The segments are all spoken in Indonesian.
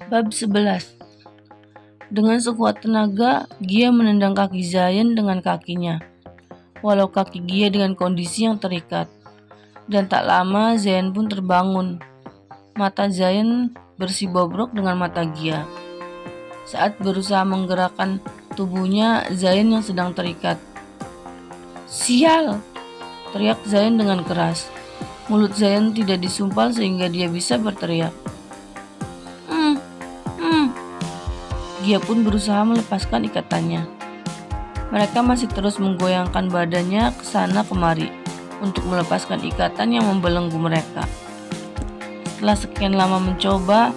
Bab 11. Dengan sekuat tenaga, Gia menendang kaki Zayan dengan kakinya, walau kaki Gia dengan kondisi yang terikat. Dan tak lama Zayan pun terbangun. Mata Zayan bersibobrok dengan mata Gia. Saat berusaha menggerakkan tubuhnya Zayan yang sedang terikat. "Sial!" teriak Zayan dengan keras. Mulut Zayan tidak disumpal sehingga dia bisa berteriak. Gia pun berusaha melepaskan ikatannya. Mereka masih terus menggoyangkan badannya ke sana kemari untuk melepaskan ikatan yang membelenggu mereka. Setelah sekian lama mencoba,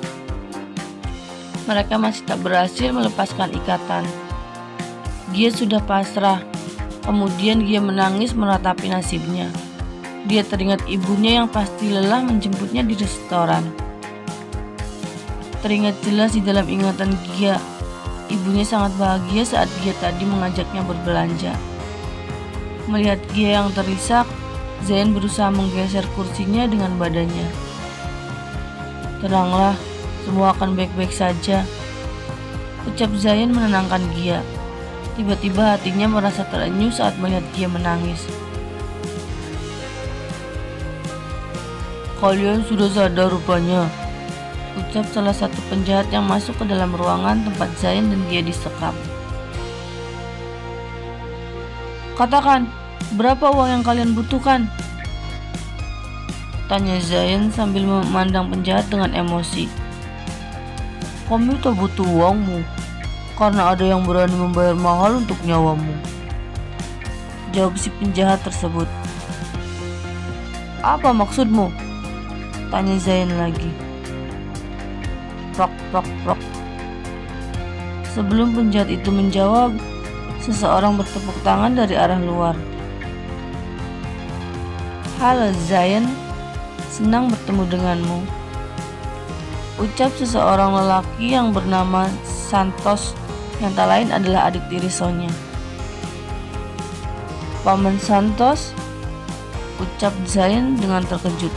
mereka masih tak berhasil melepaskan ikatan. Gia sudah pasrah. Kemudian Gia menangis meratapi nasibnya. Dia teringat ibunya yang pasti lelah menjemputnya di restoran. Teringat jelas di dalam ingatan Gia. Ibunya sangat bahagia saat Gia tadi mengajaknya berbelanja. Melihat Gia yang terisak, Zayan berusaha menggeser kursinya dengan badannya. "Tenanglah, semua akan baik-baik saja," ucap Zayan menenangkan Gia. Tiba-tiba hatinya merasa terenyuh saat melihat Gia menangis. "Kalian sudah sadar rupanya," ucap salah satu penjahat yang masuk ke dalam ruangan tempat Zayan dan Gia disekap. "Katakan, berapa uang yang kalian butuhkan?" tanya Zayan sambil memandang penjahat dengan emosi. "Kami tak butuh uangmu, karena ada yang berani membayar mahal untuk nyawamu," jawab si penjahat tersebut. "Apa maksudmu?" tanya Zayan lagi. Prok, prok, prok. Sebelum penjahat itu menjawab, seseorang bertepuk tangan dari arah luar. "Halo Zayan, senang bertemu denganmu," ucap seseorang lelaki yang bernama Santos, yang tak lain adalah adik tiri Sonya. "Paman Santos," ucap Zayan dengan terkejut.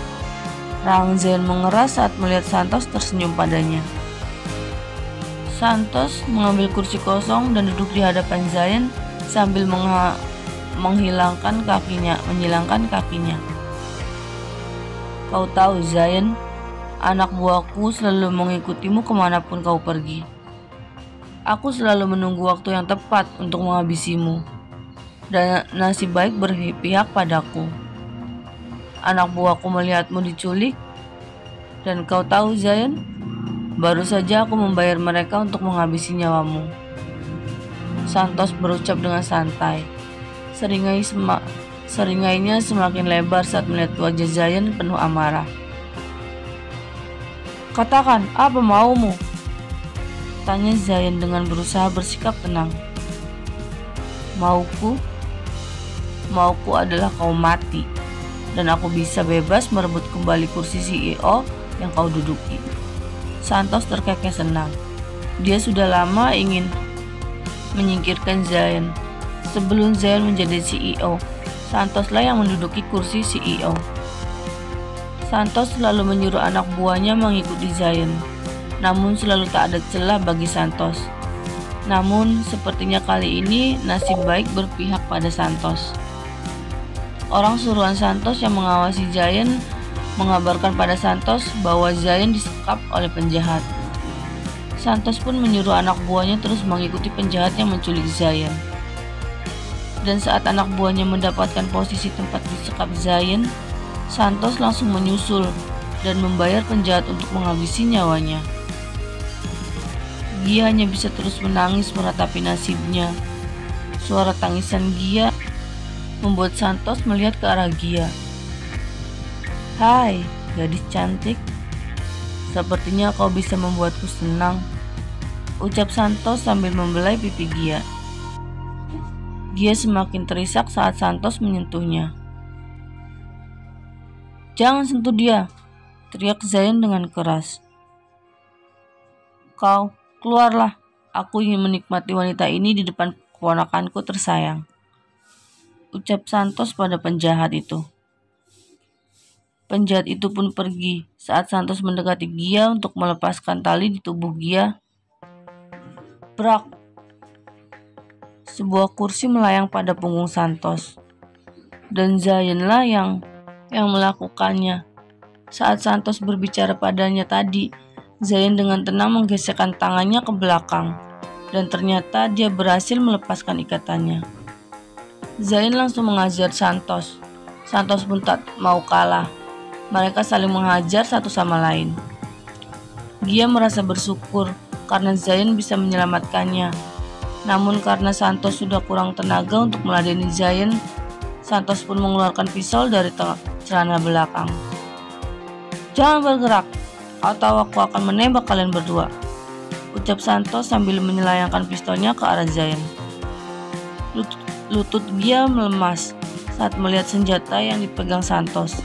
Rahang Zayan mengeras saat melihat Santos tersenyum padanya. Santos mengambil kursi kosong dan duduk di hadapan Zayan sambil menyilangkan kakinya. "Kau tahu Zayan, anak buahku selalu mengikutimu kemanapun kau pergi. Aku selalu menunggu waktu yang tepat untuk menghabisimu, dan nasib baik berpihak padaku. Anak buahku melihatmu diculik, dan kau tahu Zayan, baru saja aku membayar mereka untuk menghabisi nyawamu." Santos berucap dengan santai. Seringainya semakin lebar saat melihat wajah Zayan penuh amarah. "Katakan, apa maumu?" tanya Zayan dengan berusaha bersikap tenang. Mauku adalah kau mati, dan aku bisa bebas merebut kembali kursi CEO yang kau duduki." Santos terkekeh senang. Dia sudah lama ingin menyingkirkan Zayan. Sebelum Zayan menjadi CEO, Santoslah yang menduduki kursi CEO. Santos selalu menyuruh anak buahnya mengikuti Zayan, namun selalu tak ada celah bagi Santos. Namun sepertinya kali ini nasib baik berpihak pada Santos. Orang suruhan Santos yang mengawasi Zayan mengabarkan pada Santos bahwa Zayan disekap oleh penjahat. Santos pun menyuruh anak buahnya terus mengikuti penjahat yang menculik Zayan. Dan saat anak buahnya mendapatkan posisi tempat disekap Zayan, Santos langsung menyusul dan membayar penjahat untuk menghabisi nyawanya. Gia hanya bisa terus menangis meratapi nasibnya. Suara tangisan Gia membuat Santos melihat ke arah Gia. "Hai, gadis cantik. Sepertinya kau bisa membuatku senang," ucap Santos sambil membelai pipi Gia. Gia semakin terisak saat Santos menyentuhnya. "Jangan sentuh dia," teriak Zayan dengan keras. "Kau, keluarlah. Aku ingin menikmati wanita ini di depan keponakanku tersayang," ucap Santos pada penjahat itu. Penjahat itu pun pergi. Saat Santos mendekati Gia untuk melepaskan tali di tubuh Gia, brak! Sebuah kursi melayang pada punggung Santos. Dan Zainlah yang melakukannya. Saat Santos berbicara padanya tadi, Zain dengan tenang menggesekkan tangannya ke belakang. Dan ternyata dia berhasil melepaskan ikatannya. Zain langsung mengajar Santos. Santos pun tak mau kalah. Mereka saling menghajar satu sama lain. Gia merasa bersyukur karena Zain bisa menyelamatkannya. Namun karena Santos sudah kurang tenaga untuk meladeni Zain, Santos pun mengeluarkan pisau dari celana belakang. "Jangan bergerak, atau aku akan menembak kalian berdua," ucap Santos sambil menylayangkan pistolnya ke arah Zain. Lutut Gia melemas saat melihat senjata yang dipegang Santos.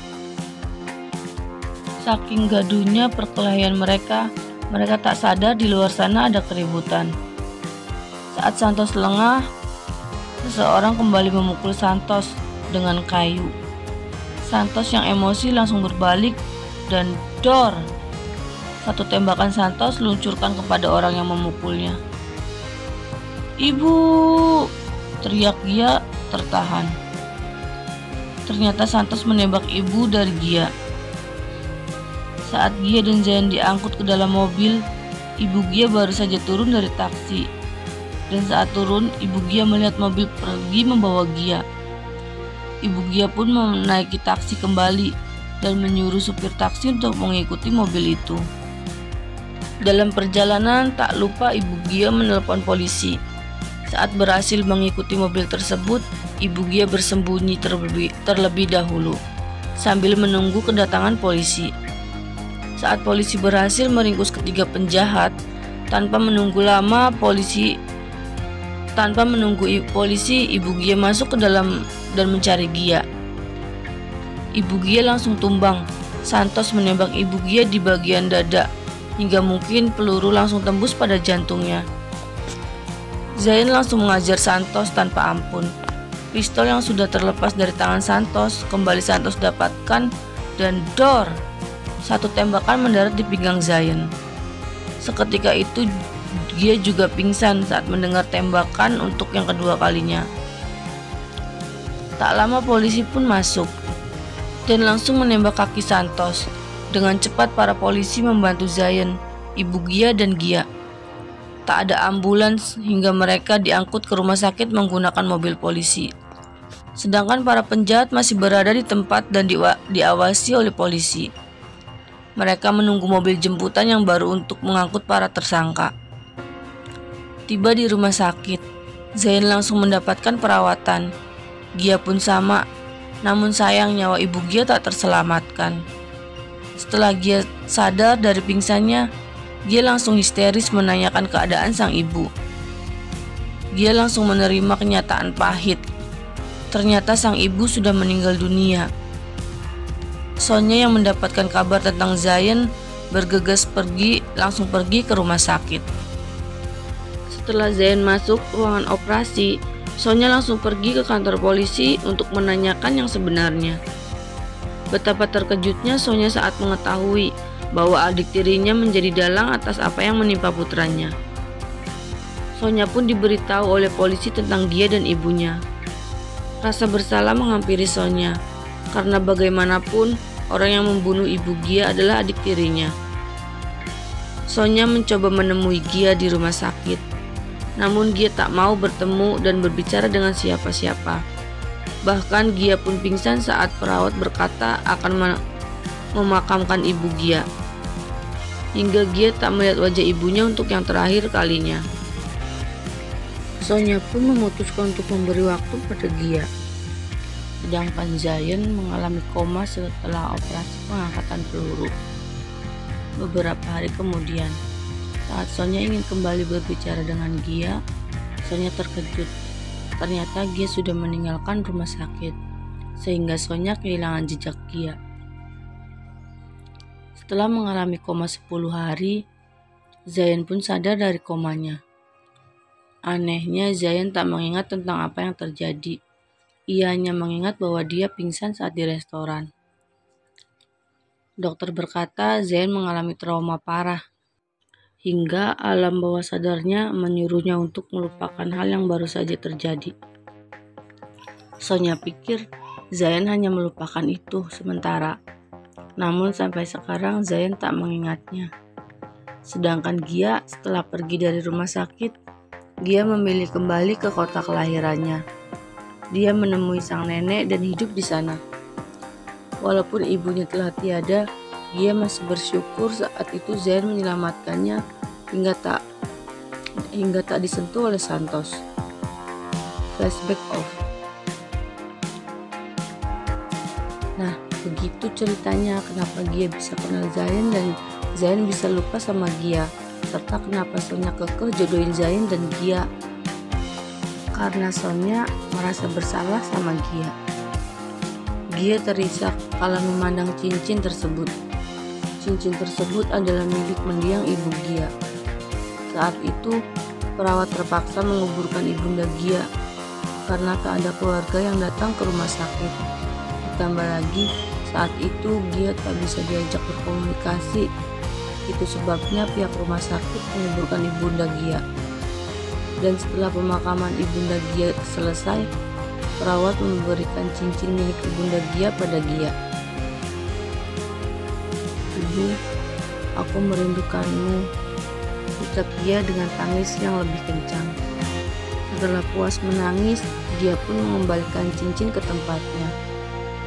Saking gaduhnya perkelahian mereka tak sadar di luar sana ada keributan. Saat Santos lengah, seseorang kembali memukul Santos dengan kayu. Santos yang emosi langsung berbalik dan dor! Satu tembakan Santos luncurkan kepada orang yang memukulnya. "Ibu!" teriak Gia tertahan. Ternyata Santos menembak ibu dari Gia. Saat Gia dan Zain diangkut ke dalam mobil, ibu Gia baru saja turun dari taksi. Dan saat turun, ibu Gia melihat mobil pergi membawa Gia. Ibu Gia pun menaiki taksi kembali dan menyuruh supir taksi untuk mengikuti mobil itu. Dalam perjalanan, tak lupa ibu Gia menelpon polisi. Saat berhasil mengikuti mobil tersebut, ibu Gia bersembunyi terlebih dahulu, sambil menunggu kedatangan polisi. Saat polisi berhasil meringkus ketiga penjahat, tanpa menunggu polisi, ibu Gia masuk ke dalam dan mencari Gia. Ibu Gia langsung tumbang. Santos menembak ibu Gia di bagian dada, hingga mungkin peluru langsung tembus pada jantungnya. Zain langsung mengajar Santos tanpa ampun. Pistol yang sudah terlepas dari tangan Santos kembali Santos dapatkan dan dor! Satu tembakan mendarat di pinggang Zain. Seketika itu Gia juga pingsan saat mendengar tembakan untuk yang kedua kalinya. Tak lama polisi pun masuk dan langsung menembak kaki Santos. Dengan cepat para polisi membantu Zain, ibu Gia dan Gia. Tak ada ambulans hingga mereka diangkut ke rumah sakit menggunakan mobil polisi. Sedangkan para penjahat masih berada di tempat dan diawasi oleh polisi. Mereka menunggu mobil jemputan yang baru untuk mengangkut para tersangka. Tiba di rumah sakit, Zain langsung mendapatkan perawatan. Gia pun sama, namun sayang nyawa ibu Gia tak terselamatkan. Setelah Gia sadar dari pingsannya, Gia langsung histeris menanyakan keadaan sang ibu. Gia langsung menerima kenyataan pahit. Ternyata sang ibu sudah meninggal dunia. Sonya yang mendapatkan kabar tentang Zain bergegas langsung pergi ke rumah sakit. Setelah Zain masuk ruangan operasi, Sonya langsung pergi ke kantor polisi untuk menanyakan yang sebenarnya. Betapa terkejutnya Sonya saat mengetahui bahwa adik tirinya menjadi dalang atas apa yang menimpa putranya. Sonya pun diberitahu oleh polisi tentang Gia dan ibunya. Rasa bersalah menghampiri Sonya, karena bagaimanapun orang yang membunuh ibu Gia adalah adik tirinya. Sonya mencoba menemui Gia di rumah sakit, namun Gia tak mau bertemu dan berbicara dengan siapa-siapa. Bahkan Gia pun pingsan saat perawat berkata akan memakamkan ibu Gia. Hingga Gia tak melihat wajah ibunya untuk yang terakhir kalinya. Sonya pun memutuskan untuk memberi waktu pada Gia. Sedangkan Zain mengalami koma setelah operasi pengangkatan peluru. Beberapa hari kemudian, saat Sonya ingin kembali berbicara dengan Gia, Sonya terkejut. Ternyata Gia sudah meninggalkan rumah sakit, sehingga Sonya kehilangan jejak Gia. Setelah mengalami koma 10 hari, Zain pun sadar dari komanya. Anehnya, Zain tak mengingat tentang apa yang terjadi. Ia hanya mengingat bahwa dia pingsan saat di restoran. Dokter berkata Zain mengalami trauma parah, hingga alam bawah sadarnya menyuruhnya untuk melupakan hal yang baru saja terjadi. Sonya pikir Zain hanya melupakan itu sementara, namun sampai sekarang Zain tak mengingatnya. Sedangkan Gia setelah pergi dari rumah sakit, Gia memilih kembali ke kota kelahirannya. Dia menemui sang nenek dan hidup di sana. Walaupun ibunya telah tiada, Gia masih bersyukur saat itu Zain menyelamatkannya hingga tak disentuh oleh Santos. Flashback off. Nah, begitu ceritanya kenapa Gia bisa kenal Zain dan Zain bisa lupa sama Gia, serta kenapa Sonya kekeh jodohin Zain dan Gia. Karena Sonya merasa bersalah sama Gia. Gia terisak kala memandang cincin tersebut. Cincin tersebut adalah milik mendiang ibu Gia. Saat itu, perawat terpaksa menguburkan ibunda Gia karena tak ada keluarga yang datang ke rumah sakit. Ditambah lagi, saat itu Gia tak bisa diajak berkomunikasi. Itu sebabnya pihak rumah sakit menguburkan ibunda Gia. Dan setelah pemakaman ibunda Gia selesai, perawat memberikan cincin milik ibunda Gia pada Gia. Ibu, aku merindukanmu, ucap Gia dengan tangis yang lebih kencang. Setelah puas menangis, Gia pun mengembalikan cincin ke tempatnya.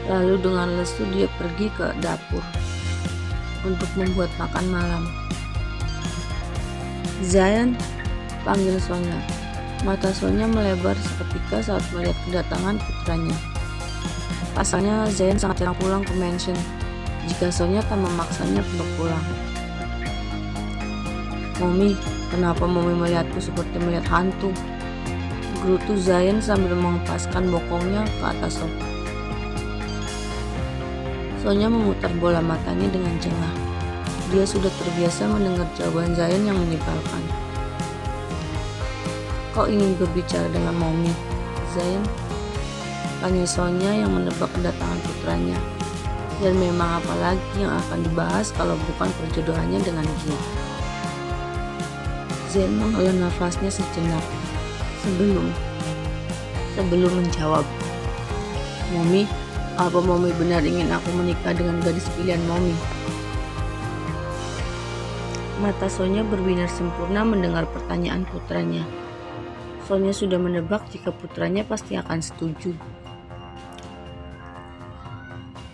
Lalu dengan lesu dia pergi ke dapur untuk membuat makan malam. Zain, panggil Sonya. Mata Sonya melebar seketika saat melihat kedatangan putranya. Pasalnya Zain sangat jarang pulang ke mansion jika Sonya tak memaksanya untuk pulang. Mommy, kenapa Mommy melihatku seperti melihat hantu? Gerutu Zain sambil menghempaskan bokongnya ke atas sofa. Sonya memutar bola matanya dengan jengah. Dia sudah terbiasa mendengar jawaban Zain yang menyebalkan. Kau ingin berbicara dengan Mommy, Zain? Tanya Sonya yang menebak kedatangan putranya. Dan memang apa lagi yang akan dibahas kalau bukan perjodohannya dengan Gia. Zain menghela nafasnya sejenak sebelum menjawab. Mommy, apa Mommy benar ingin aku menikah dengan gadis pilihan Mommy? Mata Sonya berbinar sempurna mendengar pertanyaan putranya. Sonya sudah menebak jika putranya pasti akan setuju.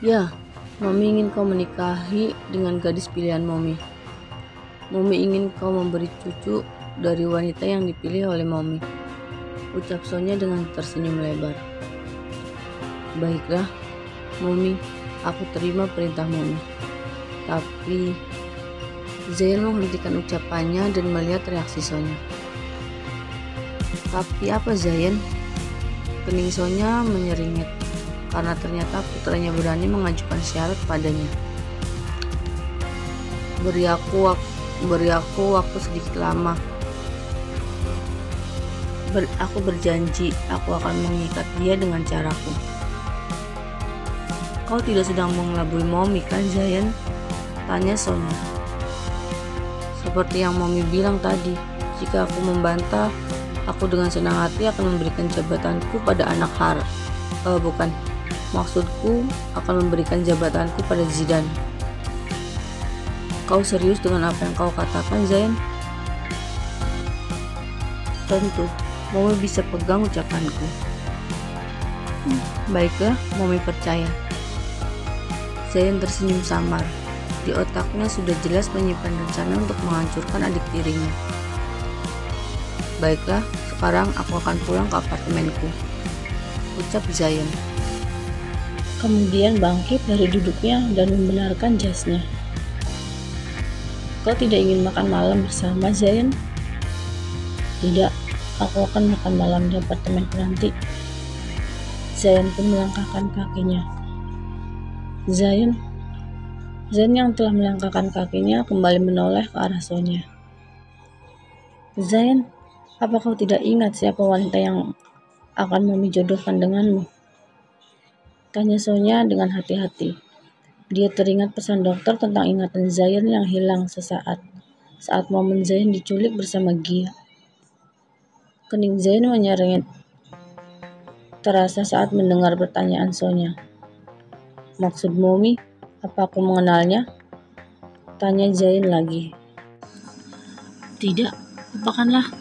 Ya, Mommy ingin kau menikahi dengan gadis pilihan Mommy. Mommy ingin kau memberi cucu dari wanita yang dipilih oleh Mommy, ucap Sonya dengan tersenyum lebar. Baiklah, Mommy, aku terima perintah Mommy. Tapi Zain menghentikan ucapannya dan melihat reaksi Sonya. Tapi apa Zain? Kening Sonya menyeringet karena ternyata putranya berani mengajukan syarat padanya. Beri aku waktu sedikit lama. Aku berjanji aku akan mengikat dia dengan caraku. Kau tidak sedang mengelabui Mommy kan Zain? Tanya Sonya. Seperti yang Mommy bilang tadi, jika aku membantah, aku dengan senang hati akan memberikan jabatanku pada anak maksudku akan memberikan jabatanku pada Zidane. Kau serius dengan apa yang kau katakan, Zain? Tentu, Mommy bisa pegang ucapanku. Baiklah, Mommy percaya. Zain tersenyum samar. Di otaknya sudah jelas menyimpan rencana untuk menghancurkan adik tirinya. Baiklah, sekarang aku akan pulang ke apartemenku, ucap Zain. Kemudian bangkit dari duduknya dan membenarkan jasnya. Kau tidak ingin makan malam bersama Zain? Tidak, aku akan makan malam di apartemenku nanti. Zain pun melangkahkan kakinya. Zain yang telah melangkahkan kakinya kembali menoleh ke arah Sonya. Zain, apa kau tidak ingat siapa wanita yang akan Mommy jodohkan denganmu? Tanya Sonya dengan hati-hati. Dia teringat pesan dokter tentang ingatan Zayan yang hilang sesaat saat momen Zayan diculik bersama Gia. Kening Zayan menyeringat terasa saat mendengar pertanyaan Sonya. "Maksud Momi, apa aku mengenalnya?" tanya Zayan lagi. "Tidak, lupakanlah."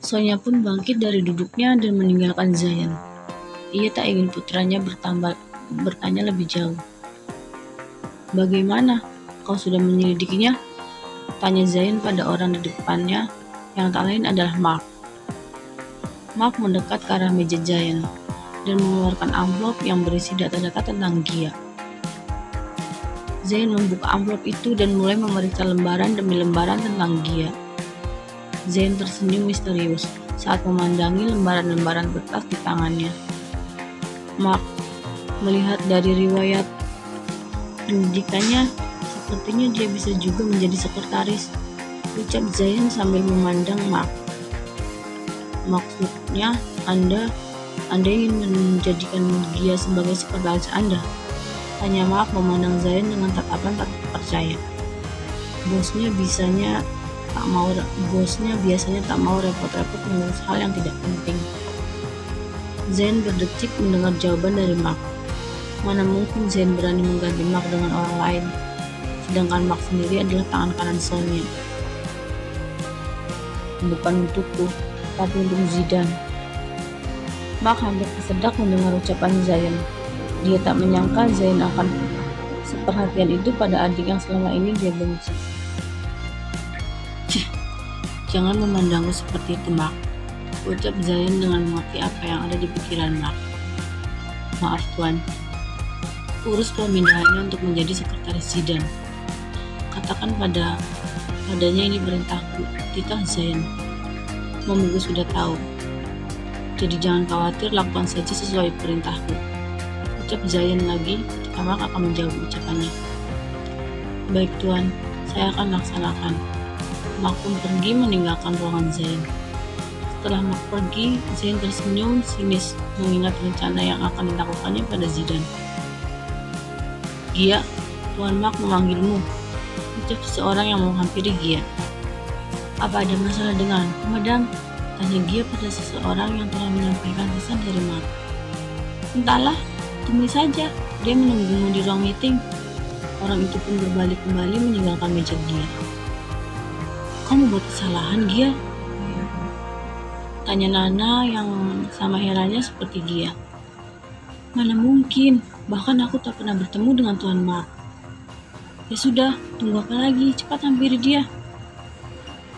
Sonya pun bangkit dari duduknya dan meninggalkan Zayan. Ia tak ingin putranya bertanya lebih jauh. "Bagaimana? Kau sudah menyelidikinya?" tanya Zayan pada orang di depannya yang tak lain adalah Mark. Mark mendekat ke arah meja Zayan dan mengeluarkan amplop yang berisi data-data tentang Gia. Zayan membuka amplop itu dan mulai memeriksa lembaran demi lembaran tentang Gia. Zayan tersenyum misterius saat memandangi lembaran-lembaran kertas di tangannya. Mark melihat dari riwayat pendidikannya, sepertinya dia bisa juga menjadi sekretaris, ucap Zayan sambil memandang Mark. "Maksudnya Anda ingin menjadikan Gia sebagai sekretaris Anda?" tanya Mark memandang Zayan dengan tatapan tak percaya. Bosnya biasanya tak mau repot-repot mengurus hal yang tidak penting. Zayan berdecik mendengar jawaban dari Mark. Mana mungkin Zayan berani mengganti Mark dengan orang lain, sedangkan Mark sendiri adalah tangan kanan Sonya. "Bukan untukku, tapi untuk Zidane." Mark hampir tersedak mendengar ucapan Zayan. Dia tak menyangka Zayan akan seperhatian itu pada adik yang selama ini dia benci. "Cih, jangan memandangku seperti itu, Mark," ucap Zayan dengan mengerti apa yang ada di pikiran Mark. "Maaf Tuan, urus pemindahannya untuk menjadi sekretaris Zidane. Katakan padanya ini perintahku," titah Zayan. "Momiku sudah tahu. Jadi jangan khawatir, lakukan saja sesuai perintahku," ucap Zayan lagi ketika Mark akan menjawab ucapannya. "Baik Tuan, saya akan laksanakan." Mark pun pergi meninggalkan ruangan Zayan. Setelah Mark pergi, Zayan tersenyum sinis mengingat rencana yang akan dilakukannya pada Zidane. "Gia, Tuan Mark memanggilmu," ucap seseorang yang menghampiri Gia. "Apa ada masalah denganku, Madam?" tanya Gia pada seseorang yang telah menyampaikan pesan dari Mark. "Entahlah, temui saja, dia menunggumu di ruang meeting." Orang itu pun berbalik kembali meninggalkan meja Gia. "Kamu buat kesalahan, Gia?" tanya Nana yang sama herannya seperti Gia. "Mana mungkin, bahkan aku tak pernah bertemu dengan Tuan Mark." "Ya sudah, tunggu apa lagi, cepat hampiri dia,"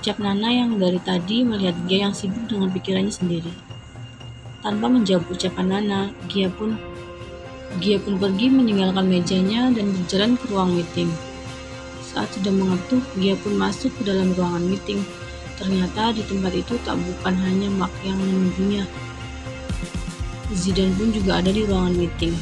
ucap Nana yang dari tadi melihat Gia yang sibuk dengan pikirannya sendiri. Tanpa menjawab ucapan Nana, Gia pun pergi meninggalkan mejanya dan berjalan ke ruang meeting. Saat sudah mengetuk, Gia pun masuk ke dalam ruangan meeting. Ternyata di tempat itu tak bukan hanya Mark yang menunggunya. Zidane pun juga ada di ruangan meeting.